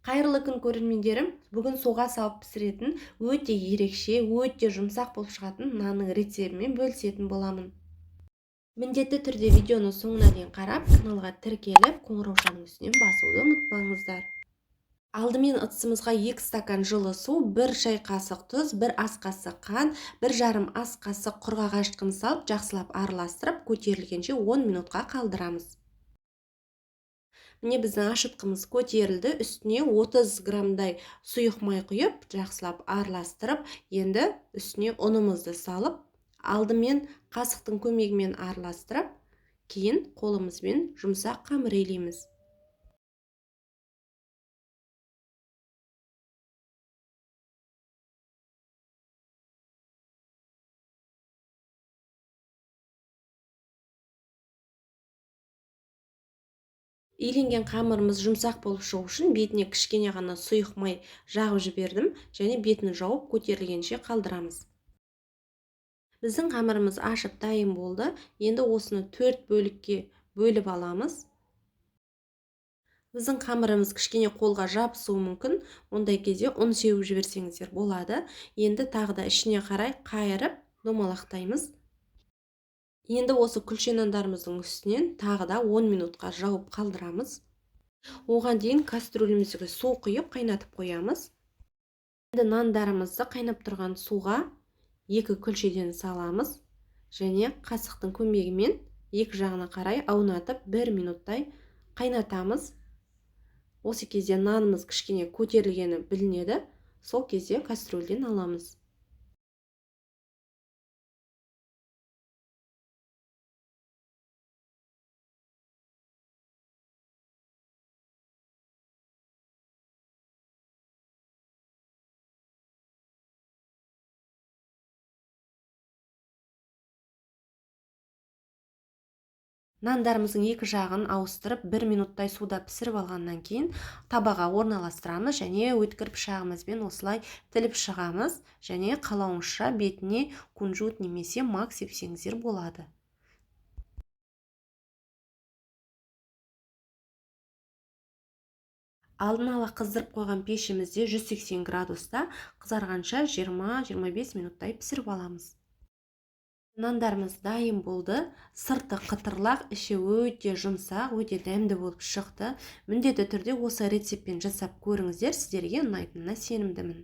Қайырлы күн көрермендерім, бүгін суға салып пісіретін өте ерекше, өте жұмсақ болып шығатын нанның рецебімен бөлісетін боламын. Міндетті түрде видеоны соңына дейін қарап, каналға тіркеліп, қоңыраушаның үстінен басуды ұмытпаңыздар. Алдымен ыдысымызға 2 стакан жылы су, 1 шай қасық тұз, 1 ас қасық қант, 1,5 ас қасық құрғақ ашытқыны салып, жақсылап араластырып, көтерілгенше 10 минутқа қалдырамыз. Міне біздің ашытқымыз көтерілді, үстіне 30 граммдай сұйық май құйып, жақсылап араластырып, енді үстіне ұнымызды салып, алдымен қасықтың көмегімен араластырып, кейін қолымызбен жұмсақ қамыр илейміз. Иленген қамырымыз жұмсақ болып шығу үшін бетіне кішкене ғана сұйық май жағып жібердім және бетін жауып көтерілгенше қалдырамыз. Біздің қамырымыз ашып дайын болды. Енді осыны 4 бөлікке бөліп аламыз. Біздің қамырымыз кішкене қолға жабысуы мүмкін. Ондай кезде ұн сеуіп жіберсеңіздер болады. Енді тағы да ішіне қарай қайырып домалақтаймыз. Енді осы күлше нандарымыздың үстінен тағы да 10 минутқа жауып қалдырамыз. Оған дейін кастрөлімізге су құйып қайнатып қоямыз. Енді нандарымызды қайнап тұрған суға 2 күлшеден саламыз және қасықтың көмегімен екі жағына қарай аунатып 1 минуттай қайнатамыз. Осы кезде нанымыз кішкене көтерілгені білінеді. Сол кезде кастрөлден аламыз. Нандарымыздың екі жағын ауыстырып 1 минуттай суда пісіріп алғаннан кейін табаға орналастырамыз және өткір пышағымызбен осылай тіліп шығамыз және қалауыңызша бетіне кунжут немесе мак сепсеңіздер болады. Алдын ала қыздырып қойған пешімізде 180 градуста қызарғанша 20-25 минуттай пісіріп аламыз. Нандарымыз дайын болды. Сырты қытырлақ, іші өте жұмсақ, өте дәмді болып шықты. Міндетті түрде осы рецептпен жасап көріңіздер, сіздерге ұнайтынына сенімдімін.